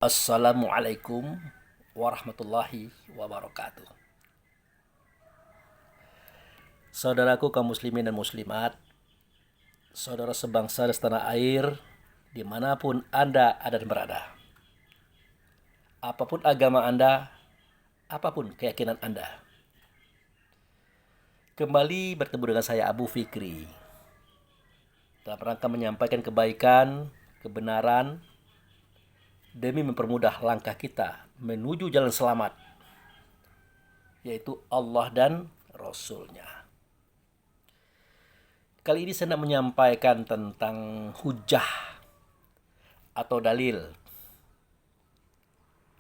Assalamualaikum warahmatullahi wabarakatuh. Saudaraku kaum muslimin dan muslimat, saudara sebangsa dan setanah air, dimanapun Anda ada dan berada. Apapun agama Anda, apapun keyakinan Anda. Kembali bertemu dengan saya Abu Fikri dalam rangka menyampaikan kebaikan, kebenaran, demi mempermudah langkah kita menuju jalan selamat, yaitu Allah dan Rasul-Nya. Kali ini saya hendak menyampaikan tentang hujah atau dalil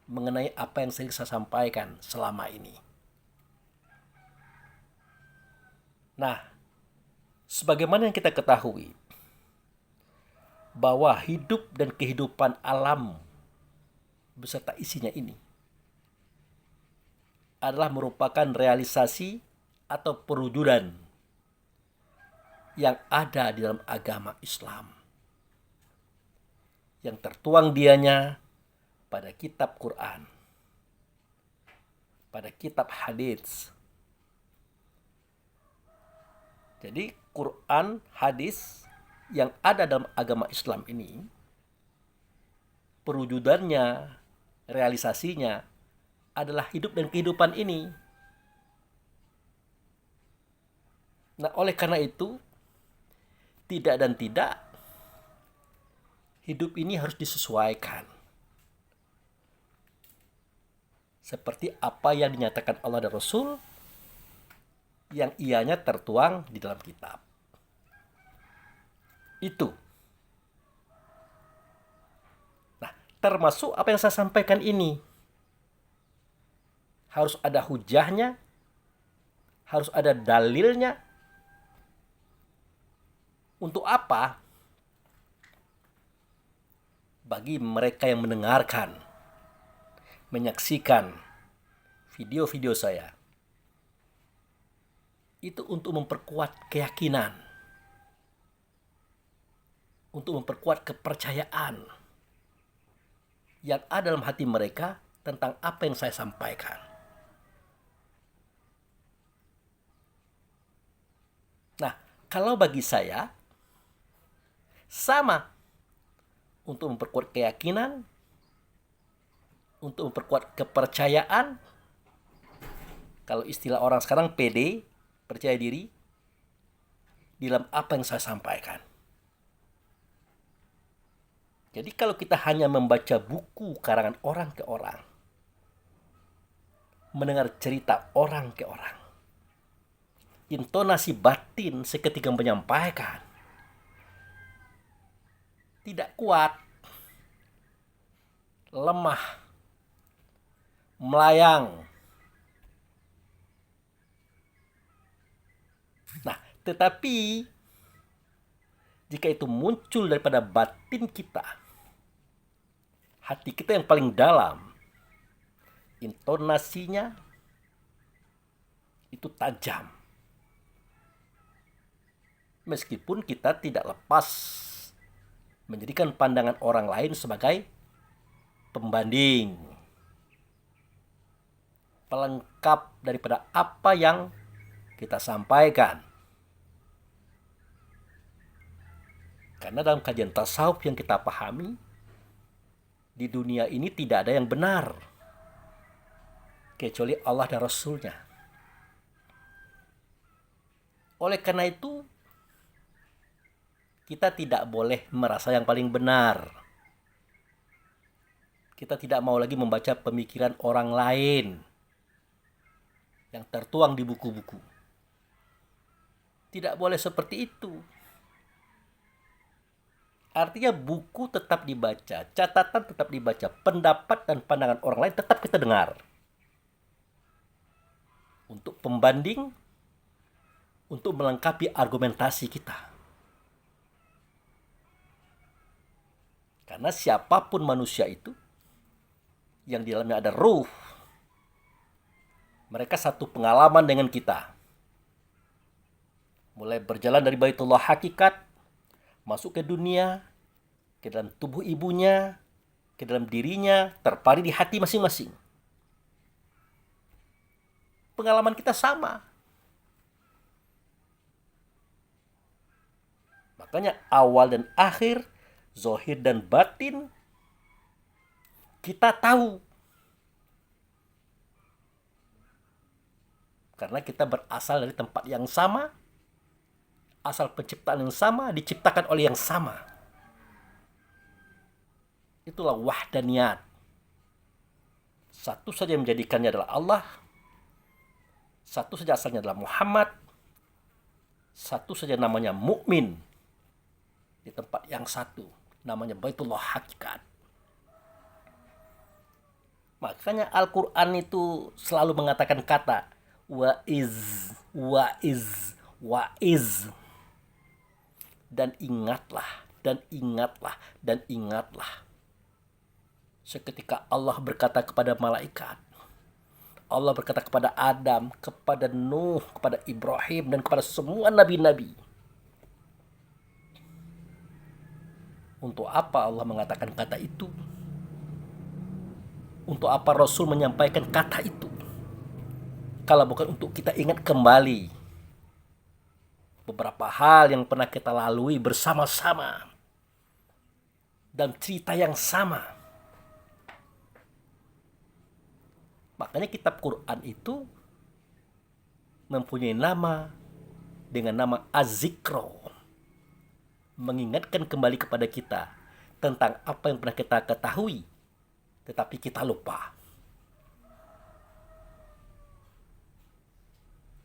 mengenai apa yang sering saya sampaikan selama ini. Nah, sebagaimana yang kita ketahui bahwa hidup dan kehidupan alam beserta isinya ini adalah merupakan realisasi atau perwujudan yang ada di dalam agama Islam, yang tertuang dianya pada kitab Quran, pada kitab hadis. Jadi Quran, hadis yang ada dalam agama Islam ini, perwujudannya, realisasinya adalah hidup dan kehidupan ini. Nah, oleh karena itu, tidak dan tidak, hidup ini harus disesuaikan seperti apa yang dinyatakan Allah dan Rasul yang ianya tertuang di dalam kitab. Itu. Nah, termasuk apa yang saya sampaikan ini. Harus ada hujahnya, harus ada dalilnya. Untuk apa? Bagi mereka yang mendengarkan, menyaksikan video-video saya, itu untuk memperkuat keyakinan, untuk memperkuat kepercayaan yang ada dalam hati mereka tentang apa yang saya sampaikan. Nah, kalau bagi saya sama, untuk memperkuat keyakinan, untuk memperkuat kepercayaan. Kalau istilah orang sekarang PD, percaya diri dalam apa yang saya sampaikan. Jadi kalau kita hanya membaca buku karangan orang ke orang, mendengar cerita orang ke orang, intonasi batin seketika menyampaikan, tidak kuat, lemah, melayang. Nah, tetapi jika itu muncul daripada batin kita, hati kita yang paling dalam, intonasinya itu tajam. Meskipun kita tidak lepas menjadikan pandangan orang lain sebagai pembanding, pelengkap daripada apa yang kita sampaikan. Karena dalam kajian tasawuf yang kita pahami, di dunia ini tidak ada yang benar kecuali Allah dan Rasul-Nya. Oleh karena itu, kita tidak boleh merasa yang paling benar. Kita tidak mau lagi membaca pemikiran orang lain yang tertuang di buku-buku. Tidak boleh seperti itu. Artinya buku tetap dibaca, catatan tetap dibaca, pendapat dan pandangan orang lain tetap kita dengar. Untuk pembanding, untuk melengkapi argumentasi kita. Karena siapapun manusia itu, yang di dalamnya ada ruh, mereka satu pengalaman dengan kita. Mulai berjalan dari Baitullah Hakikat, masuk ke dunia, ke dalam tubuh ibunya, ke dalam dirinya, terpari di hati masing-masing. Pengalaman kita sama. Makanya awal dan akhir, zahir dan batin, kita tahu. Karena kita berasal dari tempat yang sama, asal penciptaan yang sama, diciptakan oleh yang sama. Itulah wahdaniyat. Satu saja yang menjadikannya adalah Allah, satu saja asalnya adalah Muhammad, satu saja namanya mukmin. Di tempat yang satu, namanya Baitullah Hakikat. Makanya Al-Quran itu selalu mengatakan kata wa'iz, wa'iz, wa'iz. Dan ingatlah, dan ingatlah, dan ingatlah. Seketika Allah berkata kepada malaikat, Allah berkata kepada Adam, kepada Nuh, kepada Ibrahim, dan kepada semua nabi-nabi. Untuk apa Allah mengatakan kata itu? Untuk apa Rasul menyampaikan kata itu? Kalau bukan untuk kita ingat kembali beberapa hal yang pernah kita lalui bersama-sama dan cerita yang sama. Makanya kitab Quran itu mempunyai nama dengan nama Az-Zikro. Mengingatkan kembali kepada kita tentang apa yang pernah kita ketahui, tetapi kita lupa.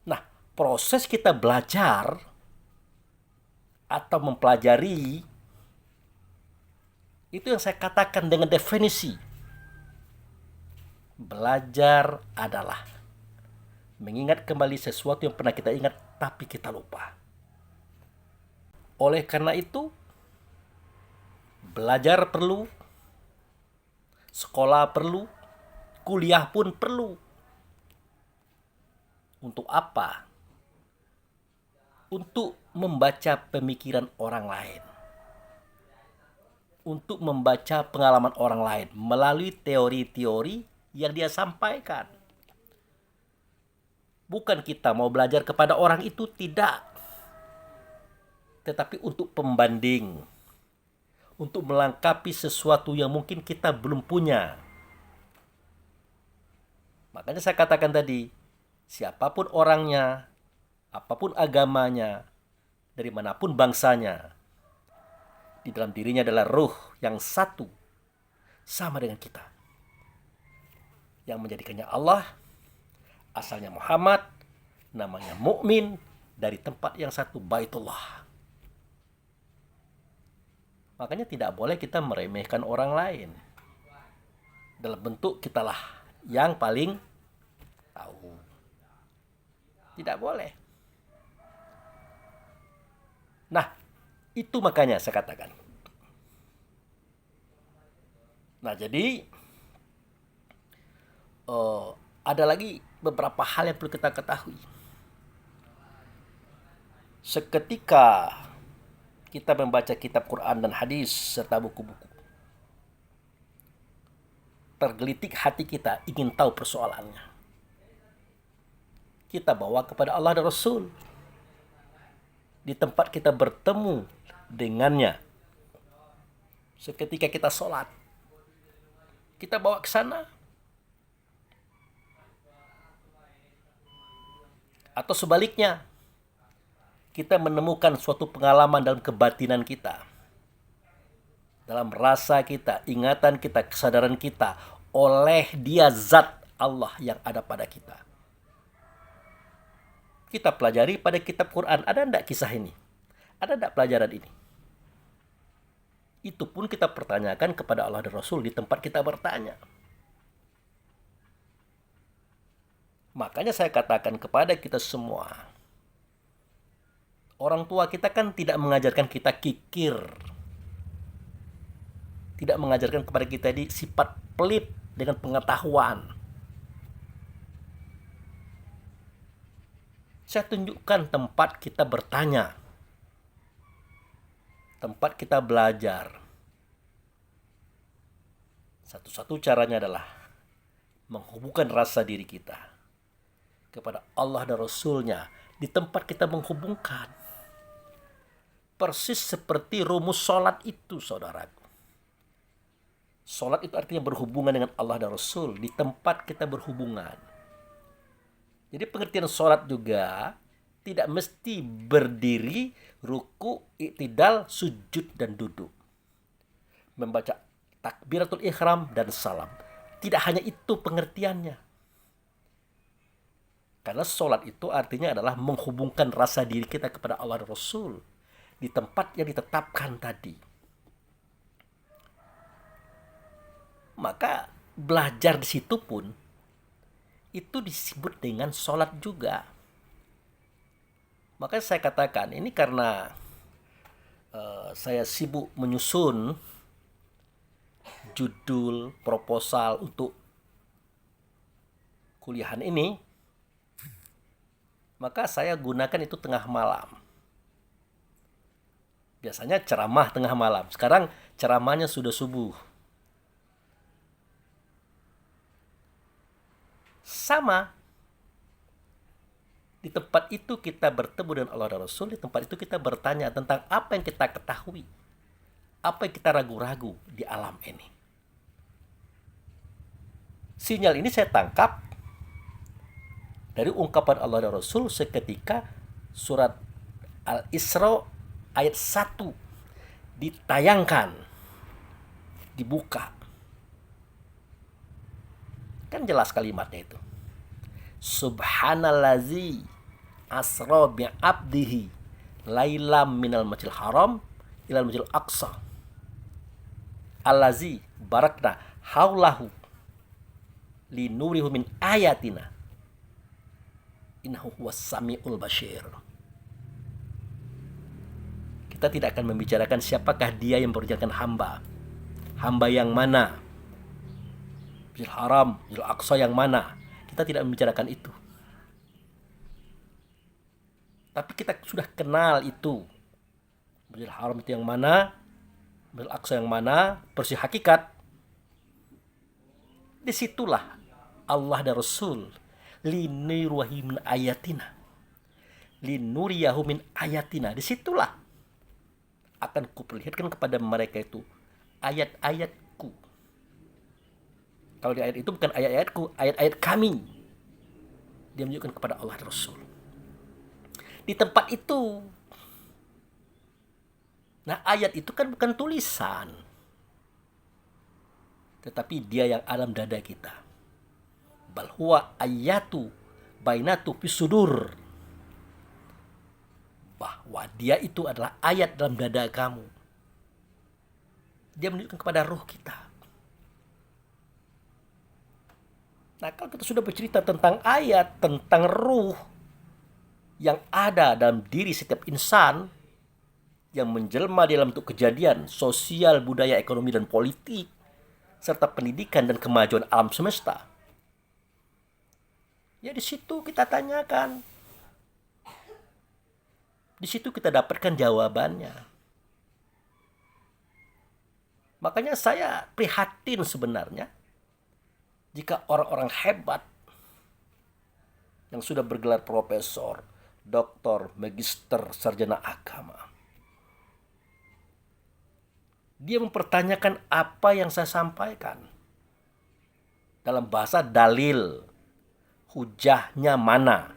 Nah, proses kita belajar atau mempelajari, itu yang saya katakan dengan definisi. Belajar adalah mengingat kembali sesuatu yang pernah kita ingat tapi kita lupa. Oleh karena itu, belajar perlu, sekolah perlu, kuliah pun perlu. Untuk apa? Untuk membaca pemikiran orang lain. Untuk membaca pengalaman orang lain melalui teori-teori yang dia sampaikan. Bukan kita mau belajar kepada orang itu, tidak. Tetapi untuk pembanding. Untuk melengkapi sesuatu yang mungkin kita belum punya. Makanya saya katakan tadi, siapapun orangnya, apapun agamanya, dari manapun bangsanya, di dalam dirinya adalah ruh yang satu, sama dengan kita. Yang menjadikannya Allah, asalnya Muhammad, namanya mukmin, dari tempat yang satu, Baitullah. Makanya tidak boleh kita meremehkan orang lain. Dalam bentuk kitalah yang paling tahu. Tidak boleh. Nah, itu makanya saya katakan. Nah, jadi ada lagi beberapa hal yang perlu kita ketahui. Seketika kita membaca kitab Quran dan hadis serta buku-buku, tergelitik hati kita ingin tahu persoalannya. Kita bawa kepada Allah dan Rasul. Di tempat kita bertemu dengannya. Seketika kita sholat, kita bawa ke sana. Atau sebaliknya, kita menemukan suatu pengalaman dalam kebatinan kita, dalam rasa kita, ingatan kita, kesadaran kita, oleh dia zat Allah yang ada pada kita. Kita pelajari pada kitab Quran, ada enggak kisah ini? Ada enggak pelajaran ini? Itu pun kita pertanyakan kepada Allah dan Rasul di tempat kita bertanya. Makanya saya katakan kepada kita semua, orang tua kita kan tidak mengajarkan kita kikir. Tidak mengajarkan kepada kita di sifat pelit dengan pengetahuan. Saya tunjukkan tempat kita bertanya. Tempat kita belajar. Satu-satu caranya adalah menghubungkan rasa diri kita kepada Allah dan Rasul-Nya di tempat kita menghubungkan. Persis seperti rumus sholat itu, saudaraku. Sholat itu artinya berhubungan dengan Allah dan Rasul di tempat kita berhubungan. Jadi pengertian sholat juga tidak mesti berdiri, ruku, i'tidal, sujud, dan duduk. Membaca takbiratul ihram dan salam. Tidak hanya itu pengertiannya. Karena sholat itu artinya adalah menghubungkan rasa diri kita kepada Allah dan Rasul di tempat yang ditetapkan tadi. Maka belajar di situ pun itu disebut dengan sholat juga. Makanya saya katakan ini karena saya sibuk menyusun judul proposal untuk kuliahan ini, maka saya gunakan itu tengah malam. Biasanya ceramah tengah malam. Sekarang ceramahnya sudah subuh. Sama. Di tempat itu kita bertemu dengan Allah dan Rasul. Di tempat itu kita bertanya tentang apa yang kita ketahui. Apa yang kita ragu-ragu di alam ini. Sinyal ini saya tangkap dari ungkapan Allah dan Rasul seketika surat Al-Isra ayat 1 ditayangkan, dibuka. Kan jelas kalimatnya itu. Subhanallazi asra bi'abdihi lailam minal masjidil haram ilal masjidil aqsa. Allazi barakna haulahu linurihu min ayatina. Innahu huwas samiul basyir. Kita tidak akan membicarakan siapakah dia yang mengerjakan hamba. Hamba yang mana? Masjidil Haram, Masjidil Aqsa yang mana? Kita tidak membicarakan itu. Tapi kita sudah kenal itu. Masjidil Haram itu yang mana? Masjidil Aqsa yang mana? Persis hakikat. Disitulah Allah dan Rasul linuriyahu min ayatina. Linuriyahu min ayatina. Disitulah akan kuperlihatkan kepada mereka itu ayat-ayatku. Kalau di ayat itu bukan ayat-ayatku, ayat-ayat kami. Dia menunjukkan kepada Allah dan Rasul. Di tempat itu. Nah, ayat itu kan bukan tulisan. Tetapi dia yang alam dada kita. Bal huwa ayatu bainatu fisudur. Bahwa dia itu adalah ayat dalam dada kamu. Dia menunjukkan kepada ruh kita. Nah, kalau kita sudah bercerita tentang ayat, tentang ruh yang ada dalam diri setiap insan, yang menjelma dalam bentuk kejadian sosial, budaya, ekonomi, dan politik, serta pendidikan dan kemajuan alam semesta. Ya di situ kita tanyakan. Di situ kita dapatkan jawabannya. Makanya saya prihatin sebenarnya jika orang-orang hebat yang sudah bergelar profesor, doktor, magister, sarjana agama, dia mempertanyakan apa yang saya sampaikan dalam bahasa dalil, hujahnya mana.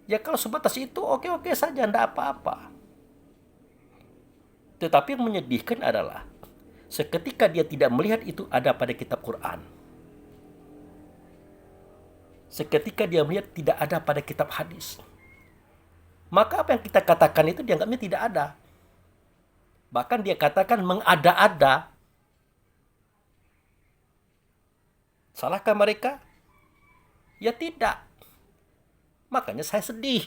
Ya kalau sebatas itu oke-oke saja, tidak apa-apa. Tetapi yang menyedihkan adalah seketika dia tidak melihat itu ada pada kitab Quran. Seketika dia melihat tidak ada pada kitab hadis. Maka apa yang kita katakan itu dianggapnya tidak ada. Bahkan dia katakan mengada-ada. Salahkah mereka? Ya tidak. Makanya saya sedih.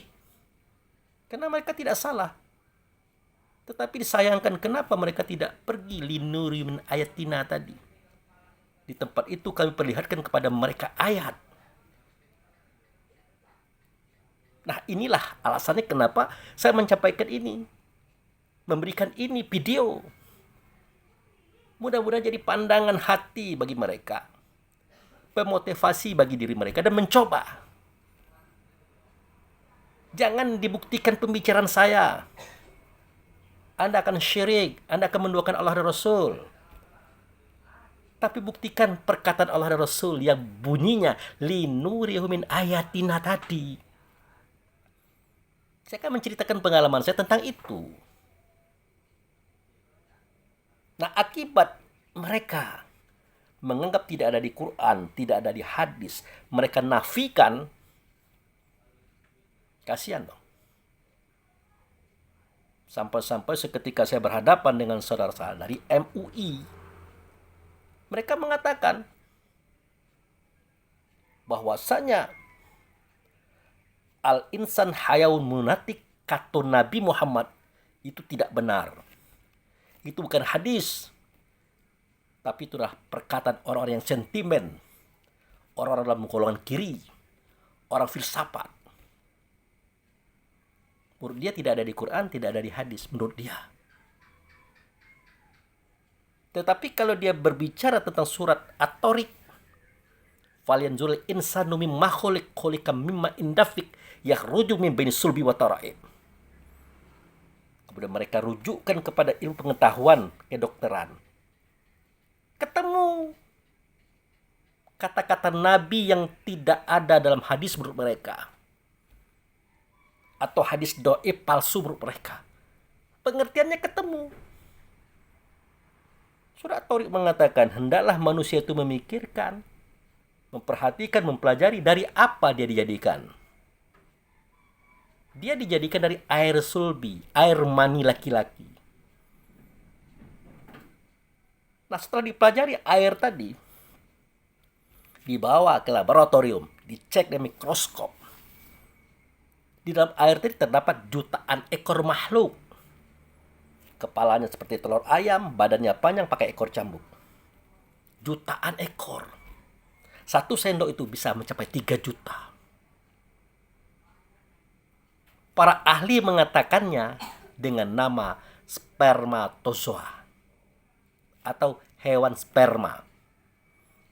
Karena mereka tidak salah. Tetapi disayangkan kenapa mereka tidak pergi linuri min ayatina tadi. Di tempat itu kami perlihatkan kepada mereka ayat. Nah inilah alasannya kenapa saya menyampaikan ini. Memberikan ini video. Mudah-mudahan jadi pandangan hati bagi mereka, pemotivasi bagi diri mereka dan mencoba. Jangan dibuktikan pembicaraan saya, Anda akan syirik, Anda akan menduakan Allah dan Rasul. Tapi buktikan perkataan Allah dan Rasul yang bunyinya linurihu min ayatina tadi. Saya akan menceritakan pengalaman saya tentang itu. Nah, akibat mereka menganggap tidak ada di Quran, tidak ada di hadis, mereka nafikan, kasihan dong. Sampai-sampai seketika saya berhadapan dengan saudara saya dari MUI. Mereka mengatakan bahwasanya al-insan hayaun munatik kata Nabi Muhammad itu tidak benar. Itu bukan hadis. Tapi itulah perkataan orang-orang yang sentimen. Orang-orang dalam golongan kiri. Orang filsafat. Menurut dia tidak ada di Quran, tidak ada di hadis. Menurut dia. Tetapi kalau dia berbicara tentang surat At-Tariq, falyanzuril insanu mimma khuliqa mimma indafik yakhruju min baini sulbi wa tara'ib. Kemudian mereka rujukkan kepada ilmu pengetahuan kedokteran. Ketemu kata-kata Nabi yang tidak ada dalam hadis menurut mereka. Atau hadis dhaif palsu menurut mereka. Pengertiannya ketemu. Surat At-Tariq mengatakan, hendaklah manusia itu memikirkan, memperhatikan, mempelajari dari apa dia dijadikan. Dia dijadikan dari air sulbi, air mani laki-laki. Nah, setelah dipelajari air tadi, dibawa ke laboratorium, dicek dengan mikroskop. Di dalam air tadi terdapat jutaan ekor makhluk. Kepalanya seperti telur ayam, badannya panjang pakai ekor cambuk. Jutaan ekor. Satu sendok itu bisa mencapai 3 juta. Para ahli mengatakannya dengan nama spermatozoa atau hewan sperma.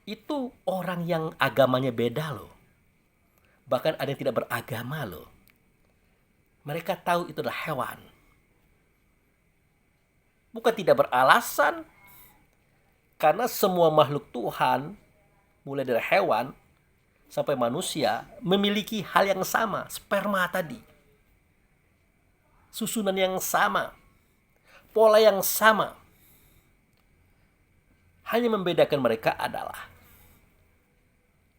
Itu orang yang agamanya beda loh. Bahkan ada yang tidak beragama loh. Mereka tahu itu adalah hewan. Bukan tidak beralasan. Karena semua makhluk Tuhan, mulai dari hewan sampai manusia, memiliki hal yang sama, sperma tadi. Susunan yang sama, pola yang sama. Hanya membedakan mereka adalah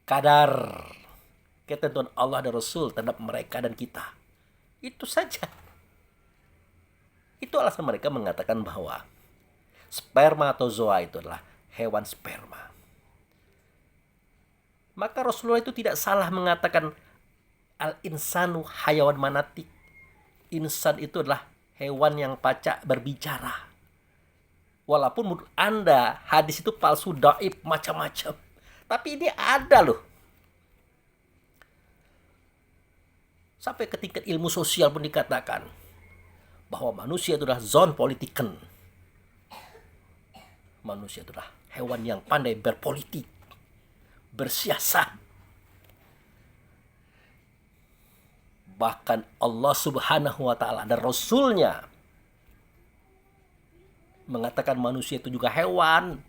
kadar ketentuan Allah dan Rasul terhadap mereka dan kita. Itu saja. Itu alasan mereka mengatakan bahwa spermatozoa itu adalah hewan sperma. Maka Rasulullah itu tidak salah mengatakan al-insanu hayawan manatik. Insan itu adalah hewan yang pacak berbicara. Walaupun menurut Anda hadis itu palsu, dhaif, macam-macam. Tapi ini ada loh. Sampai ke tingkat ilmu sosial pun dikatakan bahwa manusia itu adalah zon politiken. Manusia itu adalah hewan yang pandai berpolitik, bersiasat. Bahkan Allah Subhanahu wa ta'ala dan Rasulnya mengatakan manusia itu juga hewan.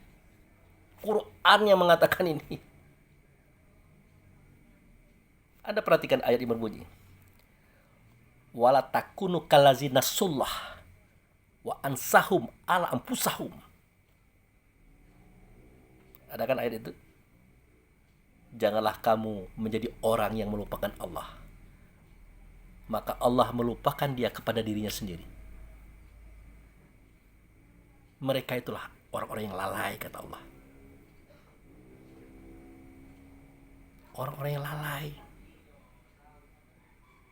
Quran yang mengatakan ini. Anda perhatikan ayat yang berbunyi, wala takunu kallazina nasullah wa ansahum ala anfusahum. Ada kan ayat itu? Janganlah kamu menjadi orang yang melupakan Allah, maka Allah melupakan dia kepada dirinya sendiri. Mereka itulah orang-orang yang lalai, kata Allah. Orang-orang yang lalai.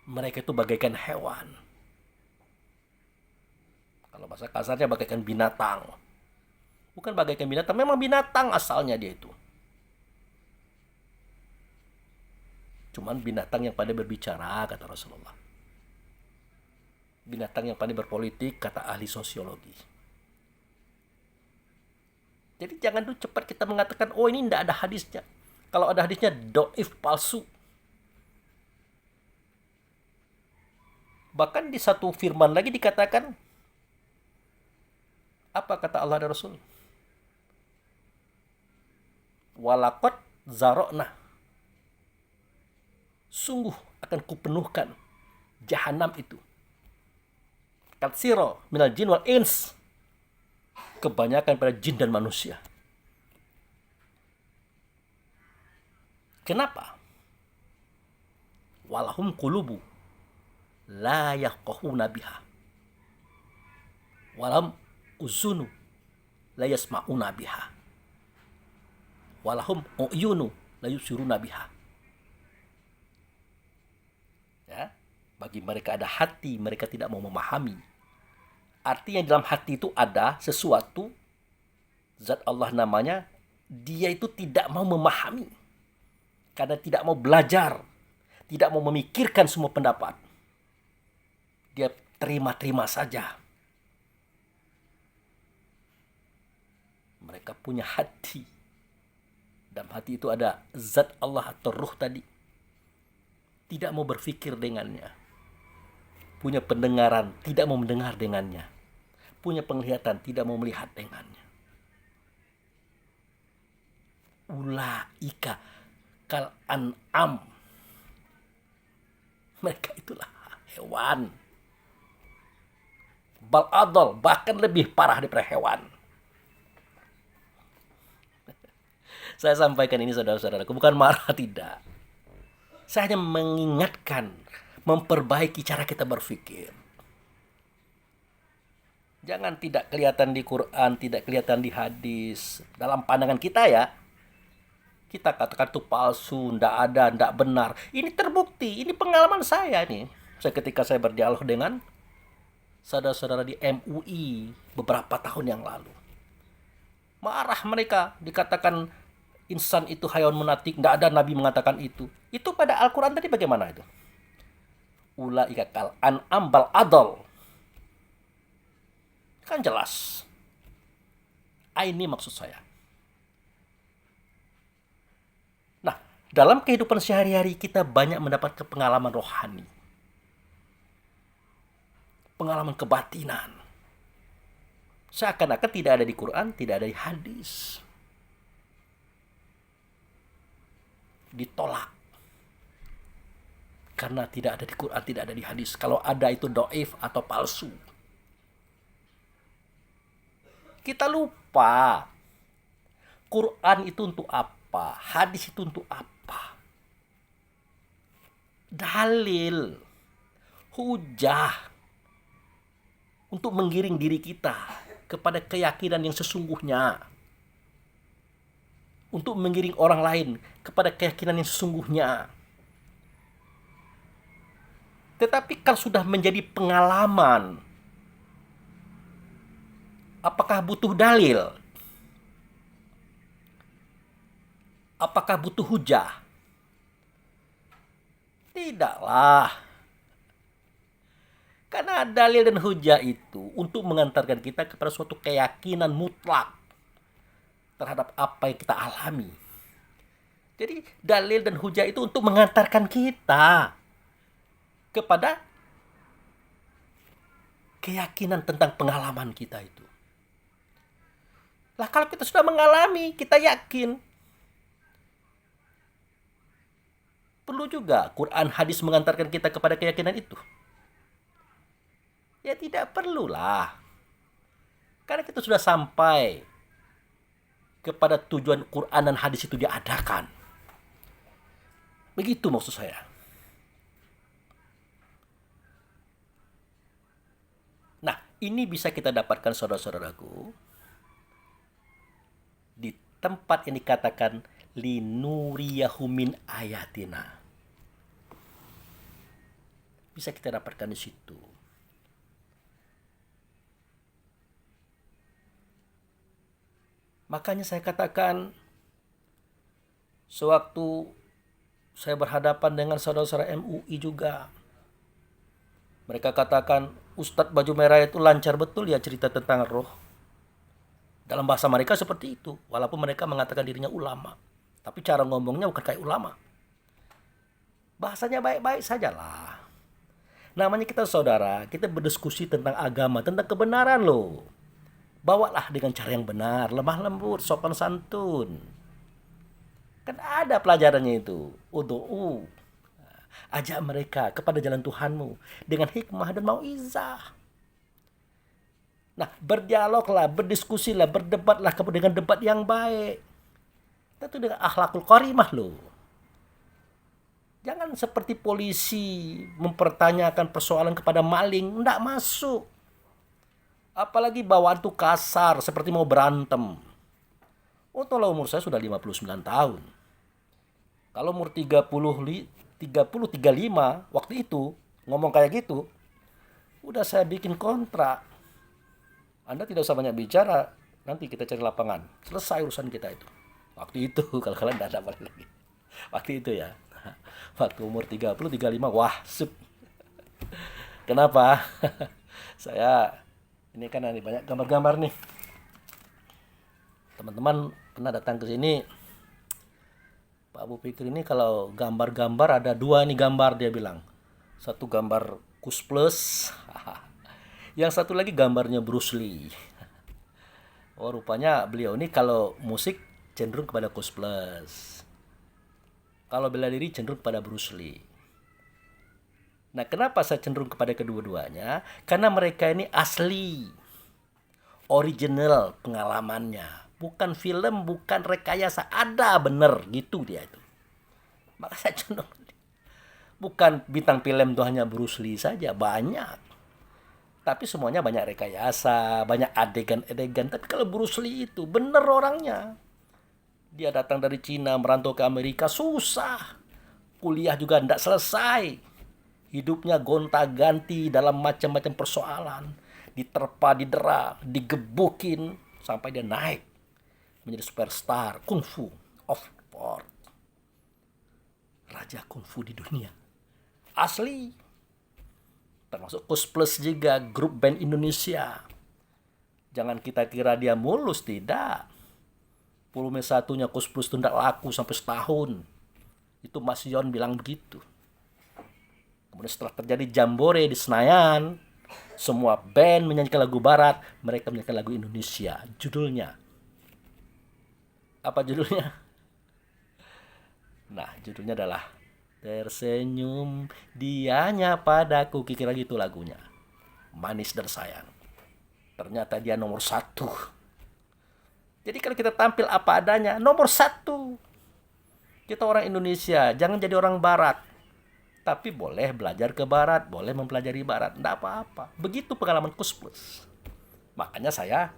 Mereka itu bagaikan hewan. Kalau bahasa kasarnya bagaikan binatang. Bukan bagaikan binatang, memang binatang asalnya dia itu. Cuman binatang yang pandai berbicara, kata Rasulullah. Binatang yang pandai berpolitik, kata ahli sosiologi. Jadi jangan dulu cepat kita mengatakan, oh ini tidak ada hadisnya. Kalau ada hadisnya, doif, palsu. Bahkan di satu firman lagi dikatakan, apa kata Allah dan Rasul? Walaqad zarokna. Sungguh akan kupenuhkan jahanam itu. Katsiro minal jin wal ins. Kebanyakan pada jin dan manusia. Kenapa? Walahum qulubu la yafqahuna biha. Walahum uzunu la yasma'una biha. Walahum uyunu la yusiruna biha. Ya, bagi mereka ada hati, mereka tidak mau memahami. Artinya dalam hati itu ada sesuatu, zat Allah namanya, dia itu tidak mau memahami. Karena tidak mau belajar, tidak mau memikirkan semua pendapat. Dia terima-terima saja. Mereka punya hati. Dalam hati itu ada zat Allah atau ruh tadi. Tidak mau berpikir dengannya. Punya pendengaran, tidak mau mendengar dengannya. Punya penglihatan, tidak mau melihat dengannya. Ulaika kal an'am. Mereka itulah hewan. Bal adol, bahkan lebih parah daripada hewan. Saya sampaikan ini saudara-saudaraku, bukan marah, tidak. Saya hanya mengingatkan, memperbaiki cara kita berpikir. Jangan tidak kelihatan di Quran, tidak kelihatan di hadis. Dalam pandangan kita ya, kita katakan itu palsu, tidak ada, tidak benar. Ini terbukti, ini pengalaman saya nih. Ketika saya berdialog dengan saudara-saudara di MUI beberapa tahun yang lalu. Marah mereka, dikatakan insan itu hayawan munatik, tidak ada Nabi mengatakan itu. Itu pada Al-Quran tadi bagaimana itu? Ulaika kal an'am bal adol. Kan jelas. Ini maksud saya. Nah, dalam kehidupan sehari-hari kita banyak mendapatkan pengalaman rohani. Pengalaman kebatinan. Seakan-akan tidak ada di Quran, tidak ada di hadis. Ditolak. Karena tidak ada di Quran, tidak ada di hadis. Kalau ada itu doif atau palsu. Kita lupa. Quran itu untuk apa? Hadis itu untuk apa? Dalil. Hujah. Untuk menggiring diri kita kepada keyakinan yang sesungguhnya. Untuk menggiring orang lain kepada keyakinan yang sesungguhnya. Tetapi kalau sudah menjadi pengalaman, apakah butuh dalil? Apakah butuh hujah? Tidaklah. Karena dalil dan hujah itu untuk mengantarkan kita kepada suatu keyakinan mutlak terhadap apa yang kita alami. Jadi dalil dan hujah itu untuk mengantarkan kita kepada keyakinan tentang pengalaman kita itu. Lah kalau kita sudah mengalami, kita yakin. Perlu juga Quran hadis mengantarkan kita kepada keyakinan itu. Ya tidak perlulah. Karena kita sudah sampai kepada tujuan Quran dan hadis itu diadakan. Begitu maksud saya. Nah, ini bisa kita dapatkan saudara-saudaraku di tempat yang dikatakan linuriyahu min ayatina. Bisa kita dapatkan di situ. Makanya saya katakan, sewaktu saya berhadapan dengan saudara-saudara MUI juga, mereka katakan, Ustadz baju merah itu lancar betul ya cerita tentang roh. Dalam bahasa mereka seperti itu, walaupun mereka mengatakan dirinya ulama. Tapi cara ngomongnya bukan kayak ulama. Bahasanya baik-baik sajalah. Namanya kita saudara, kita berdiskusi tentang agama, tentang kebenaran loh. Bawalah dengan cara yang benar, lemah lembut, sopan santun. Kan ada pelajarannya itu. Udu'u. Ajak mereka kepada jalan Tuhanmu dengan hikmah dan mauizah. Nah, berdialoglah, berdiskusilah, berdebatlah dengan debat yang baik. Tentu dengan akhlakul karimah loh. Jangan seperti polisi mempertanyakan persoalan kepada maling, enggak masuk. Apalagi bawaan tuh kasar seperti mau berantem. Oh, tolong umur saya sudah 59 tahun. Kalau umur 35 waktu itu ngomong kayak gitu, udah saya bikin kontrak. Anda tidak usah banyak bicara, nanti kita cari lapangan. Selesai urusan kita itu. Waktu itu kalau kalian tidak ada balik lagi. Waktu itu ya. Waktu umur 35, wah, sup. Kenapa? Saya ini kan ada banyak gambar-gambar nih. Teman-teman pernah datang ke sini. Pak Abu Fikri ini kalau gambar-gambar ada dua nih gambar dia bilang. Satu gambar Kus Plus. Yang satu lagi gambarnya Bruce Lee. Oh, rupanya beliau ini kalau musik cenderung kepada Kus Plus. Kalau bela diri cenderung kepada Bruce Lee. Nah, kenapa saya cenderung kepada kedua-duanya? Karena mereka ini asli, original pengalamannya. Bukan film, bukan rekayasa. Ada bener gitu dia itu. Maka saya cenderung. Bukan bintang film itu hanya Bruce Lee saja, banyak. Tapi semuanya banyak rekayasa, banyak adegan-adegan. Tapi kalau Bruce Lee itu bener orangnya. Dia datang dari Cina, merantau ke Amerika, susah. Kuliah juga tidak selesai. Hidupnya gonta-ganti dalam macam-macam persoalan. Diterpa, didera, digebukin. Sampai dia naik. Menjadi superstar kungfu of sport. Raja kungfu di dunia. Asli. Termasuk Kus Plus juga, grup band Indonesia. Jangan kita kira dia mulus, tidak. Volume satunya Kus Plus itu tidak laku sampai setahun. Itu Mas Yon bilang begitu. Kemudian setelah terjadi jambore di Senayan, semua band menyanyikan lagu barat, mereka menyanyikan lagu Indonesia. Judulnya. Apa judulnya? Nah, judulnya adalah Tersenyum Dianya Padaku. Kira gitu lagunya. Manis dan sayang. Ternyata dia nomor 1. Jadi kalau kita tampil apa adanya, nomor 1. Kita orang Indonesia, jangan jadi orang barat. Tapi boleh belajar ke barat, boleh mempelajari barat, enggak apa-apa. Begitu pengalaman Kus Plus. Makanya saya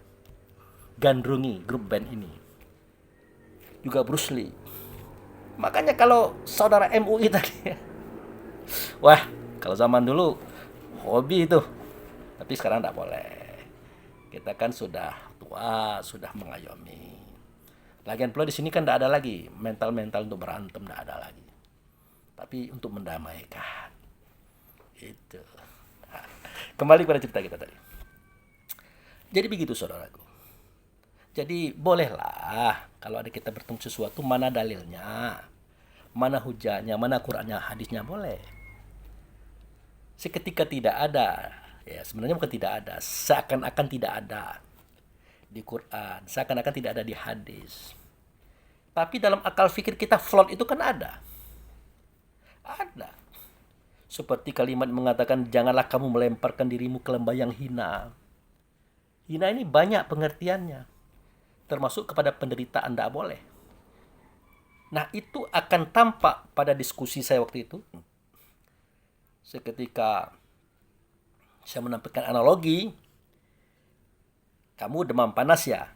gandrungi grup band ini. Juga Bruce Lee. Makanya kalau saudara MUI tadi, wah, kalau zaman dulu hobi itu. Tapi sekarang enggak boleh. Kita kan sudah tua, sudah mengayomi. Lagian pula di sini kan enggak ada lagi mental-mental untuk berantem, enggak ada lagi. Tapi untuk mendamaikan. Itu. Nah, kembali pada cerita kita tadi. Jadi begitu saudaraku. Jadi bolehlah kalau ada kita bertemu sesuatu, mana dalilnya, mana hujahnya, mana Qur'annya, hadisnya, boleh. Seketika tidak ada, ya sebenarnya bukan tidak ada, seakan-akan tidak ada di Qur'an, seakan-akan tidak ada di hadis. Tapi dalam akal fikir kita flawed itu kan ada. Ada. Seperti kalimat mengatakan janganlah kamu melemparkan dirimu ke lembah yang hina. Hina ini banyak pengertiannya. Termasuk kepada penderitaan tidak boleh. Nah, itu akan tampak pada diskusi saya waktu itu. Seketika saya menampilkan analogi. Kamu demam panas ya?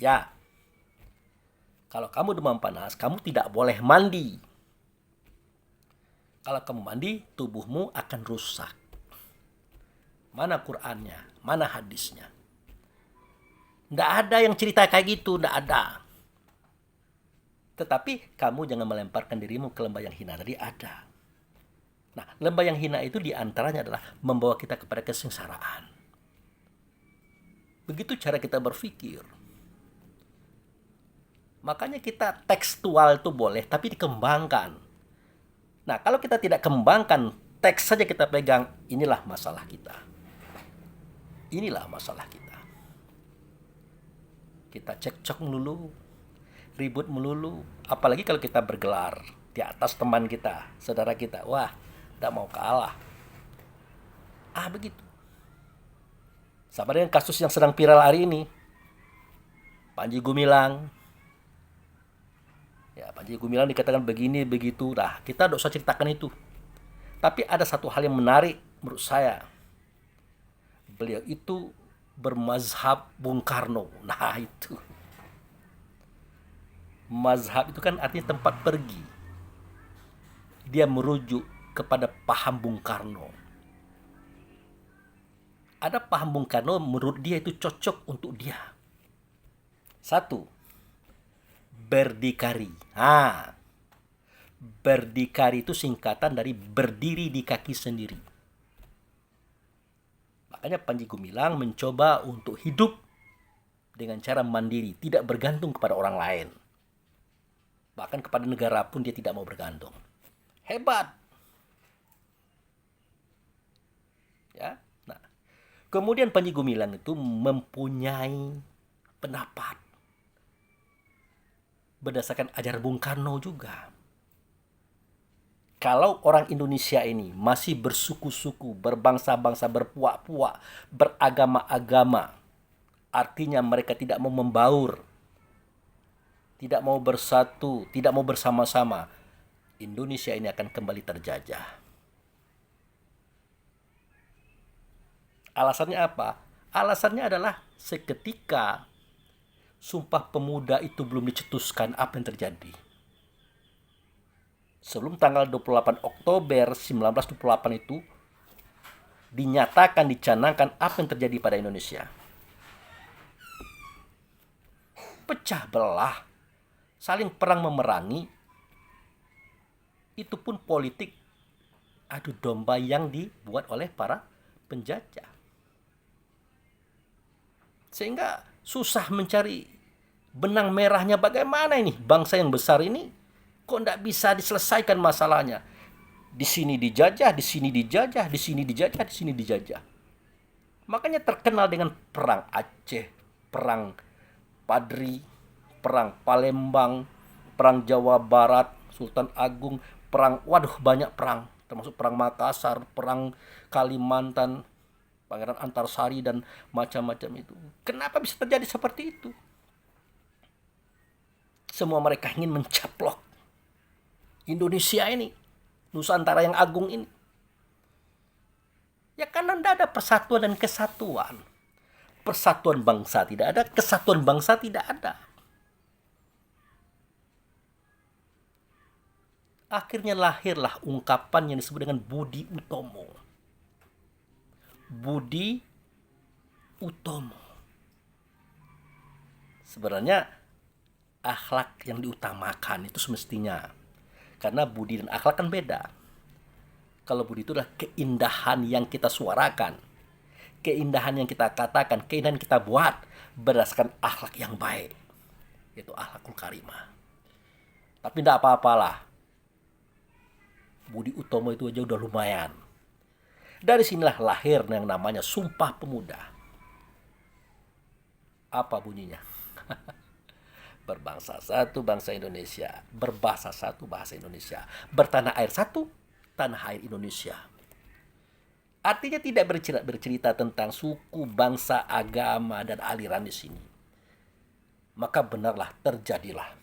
Ya. Kalau kamu demam panas, kamu tidak boleh mandi. Kalau kamu mandi, tubuhmu akan rusak. Mana Qur'annya? Mana hadisnya? Nggak ada yang cerita kayak gitu, nggak ada. Tetapi kamu jangan melemparkan dirimu ke lembah yang hina. Tadi ada. Nah, lembah yang hina itu diantaranya adalah membawa kita kepada kesengsaraan. Begitu cara kita berpikir. Makanya kita tekstual itu boleh, tapi dikembangkan. Nah, kalau kita tidak kembangkan, teks saja kita pegang, inilah masalah kita. Inilah masalah kita. Kita cekcok melulu, ribut melulu. Apalagi kalau kita bergelar di atas teman kita, saudara kita. Wah, tidak mau kalah. Begitu. Sama dengan kasus yang sedang viral hari ini. Panji Gumilang. Ya, Panji Gumilang dikatakan begini, begitu. Nah, kita tidak usah ceritakan itu. Tapi ada satu hal yang menarik menurut saya. Beliau itu bermazhab Bung Karno. Nah, itu. Mazhab itu kan artinya tempat pergi. Dia merujuk kepada paham Bung Karno. Ada paham Bung Karno menurut dia itu cocok untuk dia. Satu, berdikari. Berdikari itu singkatan dari berdiri di kaki sendiri. Makanya Panji Gumilang mencoba untuk hidup dengan cara mandiri, tidak bergantung kepada orang lain. Bahkan kepada negara pun dia tidak mau bergantung. Hebat. Ya. Nah, kemudian Panji Gumilang itu mempunyai pendapat berdasarkan ajaran Bung Karno juga. Kalau orang Indonesia ini masih bersuku-suku, berbangsa-bangsa, berpuak-puak, beragama-agama, artinya mereka tidak mau membaur, tidak mau bersatu, tidak mau bersama-sama, Indonesia ini akan kembali terjajah. Alasannya apa? Alasannya adalah seketika Sumpah Pemuda itu belum dicetuskan, apa yang terjadi? Sebelum tanggal 28 Oktober 1928 itu dinyatakan, dicanangkan apa yang terjadi pada Indonesia. Pecah belah, saling perang memerangi, itu pun politik adu domba yang dibuat oleh para penjajah. Sehingga susah mencari benang merahnya, bagaimana ini bangsa yang besar ini kok tidak bisa diselesaikan masalahnya. Di sini dijajah, di sini dijajah, di sini dijajah, di sini dijajah. Makanya terkenal dengan perang Aceh, perang Padri, perang Palembang, perang Jawa Barat, Sultan Agung, perang, banyak perang, termasuk perang Makassar, perang Kalimantan, Pangeran Antarsari dan macam-macam itu. Kenapa bisa terjadi seperti itu? Semua mereka ingin mencaplok Indonesia ini, Nusantara yang agung ini. Ya karena tidak ada persatuan dan kesatuan. Persatuan bangsa tidak ada, kesatuan bangsa tidak ada. Akhirnya lahirlah ungkapan yang disebut dengan Budi Utomo. Budi Utomo. Sebenarnya akhlak yang diutamakan itu semestinya. Karena budi dan akhlak kan beda. Kalau budi itu adalah keindahan yang kita suarakan, keindahan yang kita katakan, keindahan yang kita buat berdasarkan akhlak yang baik, yaitu akhlakul karimah. Tapi tidak apa-apalah, Budi Utomo itu aja udah lumayan. Dari sinilah lahir yang namanya Sumpah Pemuda. Apa bunyinya? Berbangsa satu, bangsa Indonesia. Berbahasa satu, bahasa Indonesia. Bertanah air satu, tanah air Indonesia. Artinya tidak bercerita tentang suku, bangsa, agama, dan aliran di sini. Maka benarlah terjadilah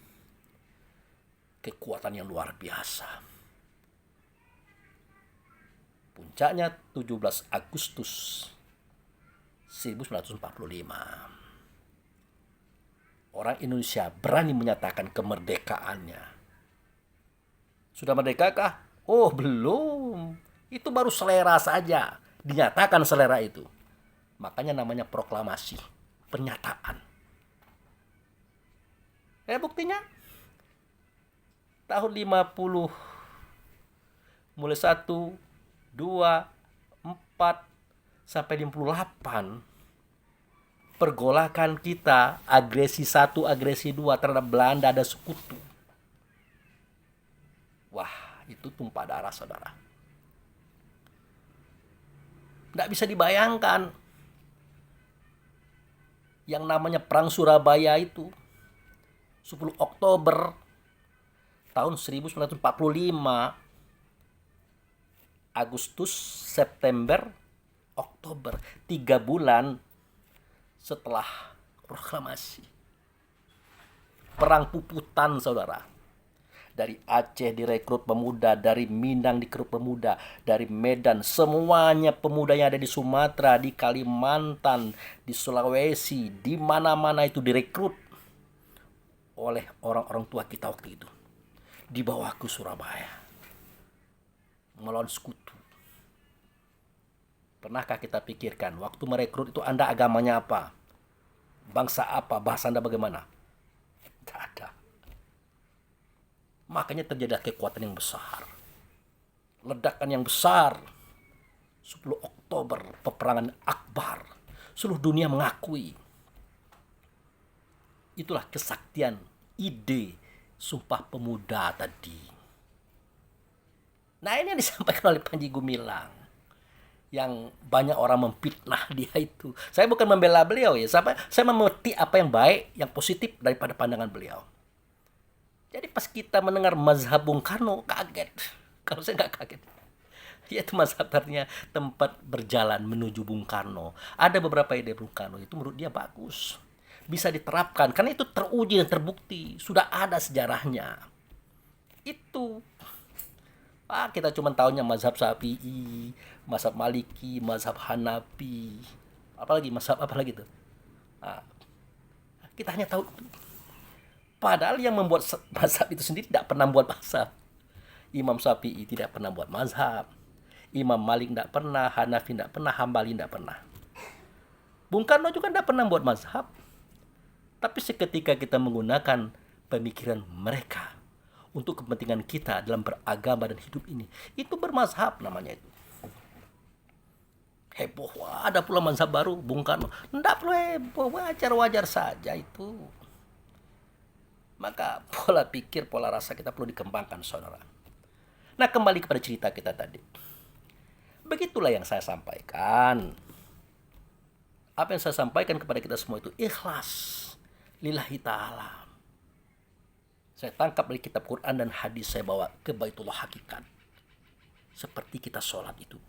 kekuatan yang luar biasa. Puncaknya 17 Agustus 1945. Orang Indonesia berani menyatakan kemerdekaannya. Sudah merdekakah? Oh, belum. Itu baru selera saja. Dinyatakan selera itu. Makanya namanya proklamasi, pernyataan. Buktinya tahun 50 mulai 1, 2, 4 sampai 58 pergolakan kita, agresi satu, agresi dua terhadap Belanda ada sekutu. Wah, itu tumpah darah, saudara. Tidak bisa dibayangkan yang namanya Perang Surabaya itu 10 Oktober tahun 1945, Agustus, September, Oktober, 3 bulan setelah proklamasi. Perang puputan, saudara. Dari Aceh direkrut pemuda, dari Minang direkrut pemuda, dari Medan, semuanya pemuda yang ada di Sumatera, di Kalimantan, di Sulawesi, di mana-mana itu direkrut oleh orang-orang tua kita waktu itu. Dibawa ke Surabaya melawan sekutu. Pernahkah kita pikirkan waktu merekrut itu Anda agamanya apa? Bangsa apa? Bahasa Anda bagaimana? Tidak ada. Makanya terjadi kekuatan yang besar. Ledakan yang besar. 10 Oktober, peperangan akbar. Seluruh dunia mengakui. Itulah kesaktian ide Sumpah Pemuda tadi. Nah, ini yang disampaikan oleh Panji Gumilang. Yang banyak orang memfitnah dia itu. Saya bukan membela beliau ya. Saya memetik apa yang baik, yang positif daripada pandangan beliau. Jadi pas kita mendengar mazhab Bung Karno, kaget. Kalau saya nggak kaget. Yaitu mazhabnya tempat berjalan menuju Bung Karno. Ada beberapa ide Bung Karno itu menurut dia bagus. Bisa diterapkan. Karena itu teruji dan terbukti. Sudah ada sejarahnya. Itu. Kita cuma tahunya mazhab Syafi'i, mazhab Maliki, mazhab Hanafi. Apalagi mazhab apa lagi tuh? Kita hanya tahu itu. Padahal yang membuat mazhab itu sendiri tidak pernah buat mazhab. Imam Syafi'i tidak pernah buat mazhab. Imam Malik tidak pernah, Hanafi tidak pernah, Hambali tidak pernah. Bung Karno juga tidak pernah buat mazhab. Tapi seketika kita menggunakan pemikiran mereka untuk kepentingan kita dalam beragama dan hidup ini, itu bermazhab namanya itu. Heboh, ada pula mazhab baru, Bung Karno. Tidak perlu heboh, wajar-wajar saja itu. Maka pola pikir, pola rasa kita perlu dikembangkan, saudara. Nah, kembali kepada cerita kita tadi. Begitulah yang saya sampaikan. Apa yang saya sampaikan kepada kita semua itu ikhlas. Lillahi ta'ala. Saya tangkap dari kitab Quran dan hadis, saya bawa ke Baitullah Hakikat. Seperti kita sholat itu.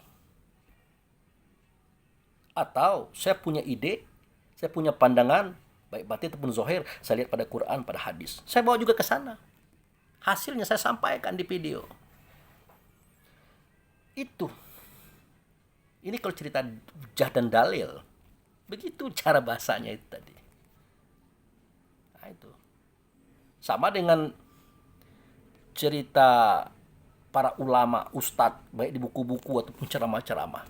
Atau saya punya ide, saya punya pandangan, baik batin ataupun zahir, saya lihat pada Quran, pada hadis. Saya bawa juga ke sana. Hasilnya saya sampaikan di video. Itu. Ini kalau cerita hujjah dan dalil. Begitu cara bahasanya itu tadi. Nah itu. Sama dengan cerita para ulama, ustadz, baik di buku-buku ataupun ceramah-ceramah.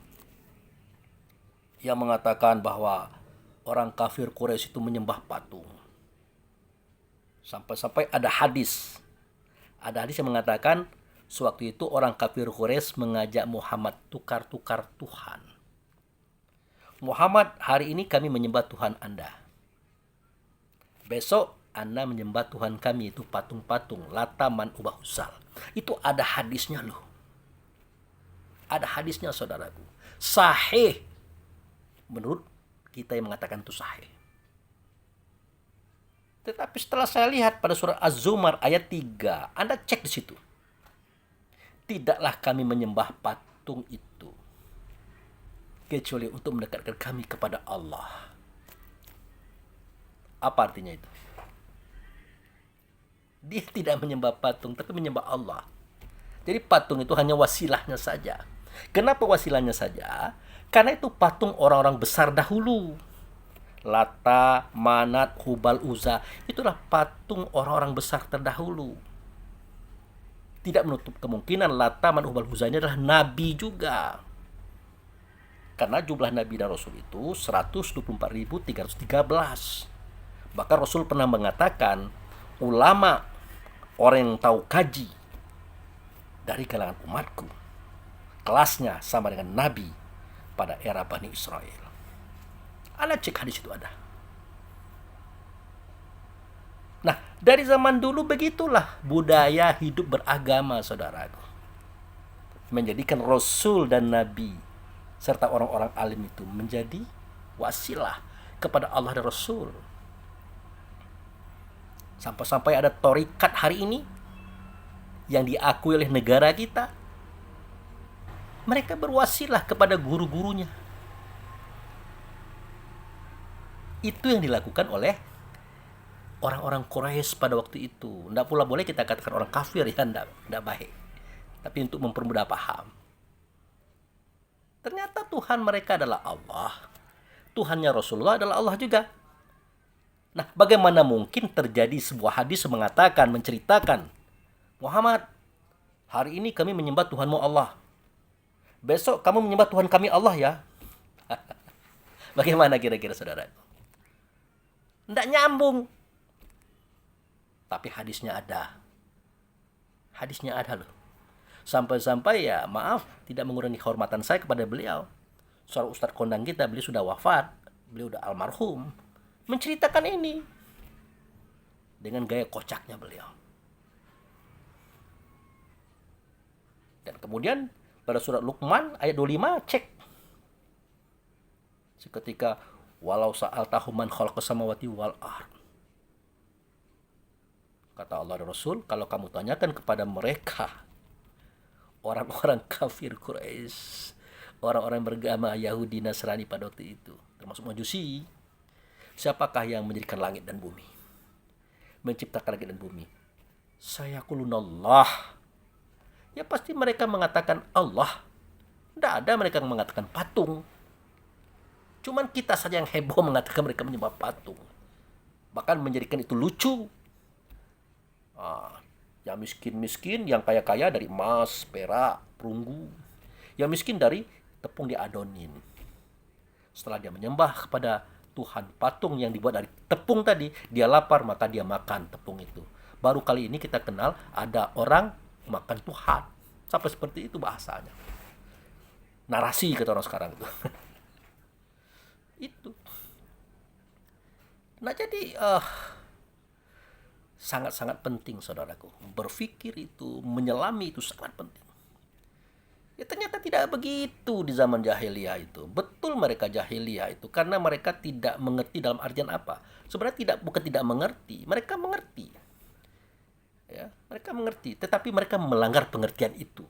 Yang mengatakan bahwa orang kafir Quraisy itu menyembah patung. Sampai-sampai ada hadis. Ada hadis yang mengatakan sewaktu itu orang kafir Quraisy mengajak Muhammad tukar-tukar Tuhan. Muhammad, hari ini kami menyembah Tuhan Anda. Besok Anda menyembah Tuhan kami, itu patung-patung, Lata, Man, Ubah, Husal. Itu ada hadisnya loh. Ada hadisnya, saudaraku. Sahih. Menurut kita yang mengatakan itu sahih. Tetapi setelah saya lihat pada surah Az-Zumar ayat 3, Anda cek di situ. Tidaklah kami menyembah patung itu kecuali untuk mendekatkan kami kepada Allah. Apa artinya itu? Dia tidak menyembah patung, tapi menyembah Allah. Jadi patung itu hanya wasilahnya saja. Kenapa wasilahnya saja? Karena itu patung orang-orang besar dahulu. Lata, Manat, Hubal, Uzza, itulah patung orang-orang besar terdahulu. Tidak menutup kemungkinan Lata, Manat, Hubal, Uzza ini adalah nabi juga. Karena jumlah nabi dan rasul itu 124.313. Bahkan Rasul pernah mengatakan, ulama, orang yang tahu kaji dari kalangan umatku, kelasnya sama dengan nabi pada era Bani Israel. Anda cek hadis itu ada. Nah, dari zaman dulu begitulah budaya hidup beragama, saudaraku. Menjadikan Rasul dan Nabi serta orang-orang alim itu menjadi wasilah kepada Allah dan Rasul. Sampai-sampai ada torikat hari ini yang diakui oleh negara kita. Mereka berwasilah kepada guru-gurunya. Itu yang dilakukan oleh orang-orang Quraisy pada waktu itu. Tidak pula boleh kita katakan orang kafir, ya, tidak baik. Tapi untuk mempermudah paham. Ternyata Tuhan mereka adalah Allah. Tuhannya Rasulullah adalah Allah juga. Nah, bagaimana mungkin terjadi sebuah hadis mengatakan, menceritakan, Muhammad, hari ini kami menyembah Tuhanmu Allah. Besok kamu menyembah Tuhan kami Allah ya. Bagaimana kira-kira saudara? Tidak nyambung. Tapi hadisnya ada. Hadisnya ada loh. Sampai-sampai ya maaf, tidak mengurangi kehormatan saya kepada beliau. Seorang ustadz kondang kita, beliau sudah wafat. Beliau sudah almarhum. Menceritakan ini. Dengan gaya kocaknya beliau. Dan kemudian pada surat Luqman ayat 25 cek. Seketika walau sa'altahu man khalaqas samawati wal ard. Kata Allah dan Rasul, kalau kamu tanyakan kepada mereka, orang-orang kafir Quraisy, orang-orang beragama Yahudi Nasrani pada waktu itu, termasuk Majusi, siapakah yang menjadikan langit dan bumi? Menciptakan langit dan bumi? Sayaqulunallah. Ya pasti mereka mengatakan Allah. Tidak ada mereka yang mengatakan patung. Cuman kita saja yang heboh mengatakan mereka menyembah patung. Bahkan menjadikan itu lucu. Yang miskin-miskin, yang kaya-kaya dari emas, perak, perunggu. Yang miskin dari tepung diadonin. Setelah dia menyembah kepada Tuhan patung yang dibuat dari tepung tadi, dia lapar maka dia makan tepung itu. Baru kali ini kita kenal ada orang makan Tuhan. Sampai seperti itu bahasanya. Narasi kata orang sekarang itu. Itu. Nah jadi sangat-sangat penting saudaraku. Berpikir itu, menyelami itu sangat penting. Ya ternyata tidak begitu di zaman jahiliyah itu. Betul mereka jahiliyah itu karena mereka tidak mengerti dalam artian apa. Sebenarnya bukan tidak mengerti, mereka mengerti. Ya, mereka mengerti, tetapi mereka melanggar pengertian itu.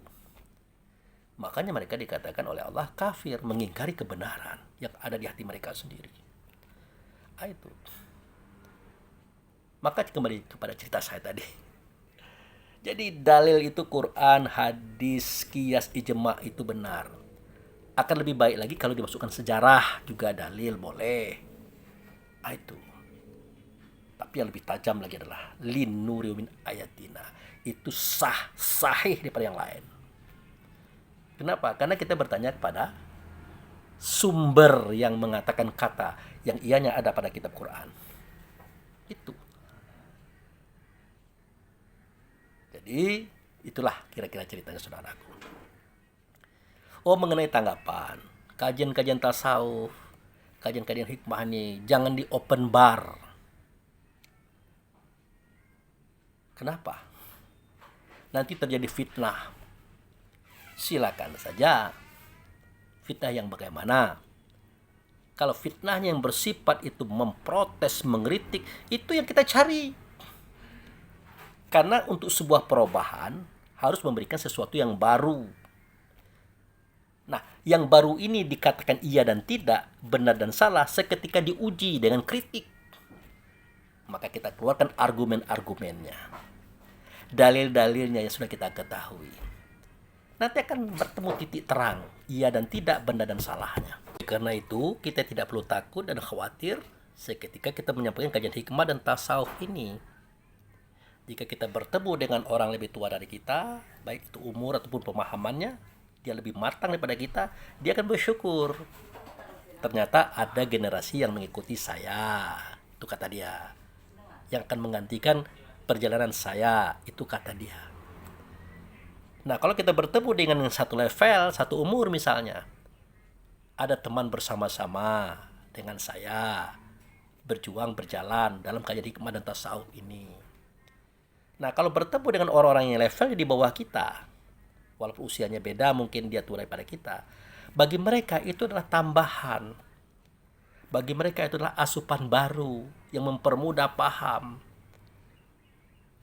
Makanya mereka dikatakan oleh Allah kafir, mengingkari kebenaran yang ada di hati mereka sendiri. Itu. Maka kembali kepada cerita saya tadi. Jadi dalil itu Quran, hadis, qiyas, ijma itu benar. Akan lebih baik lagi kalau dimasukkan sejarah juga dalil boleh. Itu. Tapi yang lebih tajam lagi adalah linuri min ayatina. Itu sahih daripada yang lain. Kenapa? Karena kita bertanya kepada sumber yang mengatakan kata yang ianya ada pada kitab Quran. Itu. Jadi itulah kira-kira ceritanya saudaraku. Mengenai tanggapan, kajian-kajian tasawuf, kajian-kajian hikmah ini jangan di open bar. Kenapa? Nanti terjadi fitnah. Silakan saja. Fitnah yang bagaimana? Kalau fitnahnya yang bersifat itu memprotes, mengkritik, itu yang kita cari. Karena untuk sebuah perubahan harus memberikan sesuatu yang baru. Nah, yang baru ini dikatakan iya dan tidak, benar dan salah, seketika diuji dengan kritik. Maka kita keluarkan argumen-argumennya. Dalil-dalilnya yang sudah kita ketahui. Nanti akan bertemu titik terang, iya dan tidak, benar dan salahnya. Karena itu, kita tidak perlu takut dan khawatir seketika kita menyampaikan kajian hikmah dan tasawuf ini. Jika kita bertemu dengan orang lebih tua dari kita, baik itu umur ataupun pemahamannya, dia lebih matang daripada kita, dia akan bersyukur. Ternyata ada generasi yang mengikuti saya, itu kata dia. Yang akan menggantikan perjalanan saya, itu kata dia. Nah, kalau kita bertemu dengan satu level, satu umur misalnya, ada teman bersama-sama dengan saya, berjuang, berjalan dalam kajian hikmah dan tasawuf ini. Nah, kalau bertemu dengan orang-orang yang levelnya di bawah kita, walaupun usianya beda, mungkin dia tua daripada kita, bagi mereka itu adalah tambahan. Bagi mereka itu adalah asupan baru yang mempermudah paham.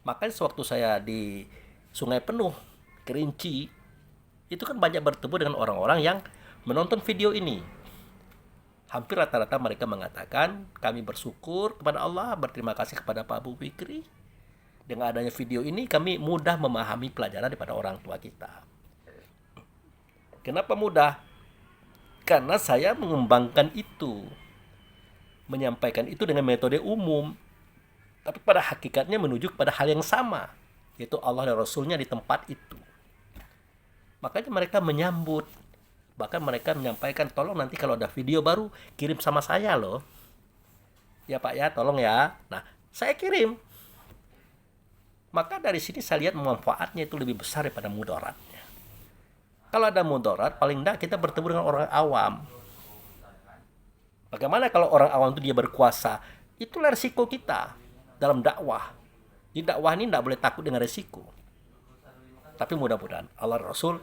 Makanya sewaktu saya di Sungai Penuh, Kerinci, itu kan banyak bertemu dengan orang-orang yang menonton video ini. Hampir rata-rata mereka mengatakan, kami bersyukur kepada Allah, berterima kasih kepada Pak Abu Fikri. Dengan adanya video ini, kami mudah memahami pelajaran daripada orang tua kita. Kenapa mudah? Karena saya mengembangkan itu. Menyampaikan itu dengan metode umum. Tapi pada hakikatnya menuju kepada hal yang sama. Yaitu Allah dan Rasulnya di tempat itu. Makanya mereka menyambut. Bahkan mereka menyampaikan, tolong nanti kalau ada video baru, kirim sama saya loh. Ya Pak ya, tolong ya. Nah, saya kirim. Maka dari sini saya lihat manfaatnya itu lebih besar daripada mudaratnya. Kalau ada mudarat, paling tidak kita bertemu dengan orang awam. Bagaimana kalau orang awam itu dia berkuasa? Itulah resiko kita dalam dakwah. Di dakwah ini tidak boleh takut dengan resiko. Tapi mudah-mudahan Allah dan Rasul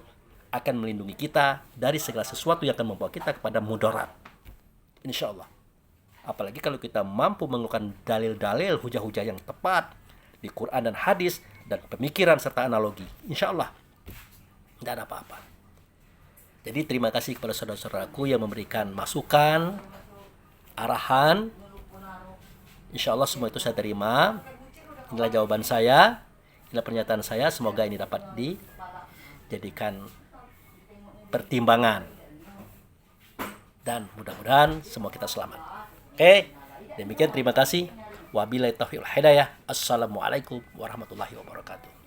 akan melindungi kita dari segala sesuatu yang akan membawa kita kepada mudarat. Insya Allah. Apalagi kalau kita mampu mengeluarkan dalil-dalil hujah-hujah yang tepat di Quran dan hadis dan pemikiran serta analogi. Insya Allah tidak ada apa-apa. Jadi terima kasih kepada saudara-saudaraku yang memberikan masukan, arahan. Insya Allah semua itu saya terima. Inilah jawaban saya, inilah pernyataan saya. Semoga ini dapat dijadikan pertimbangan. Dan mudah-mudahan semua kita selamat. Oke, demikian terima kasih. Wabillahi taufiq wal hidayah. Assalamualaikum warahmatullahi wabarakatuh.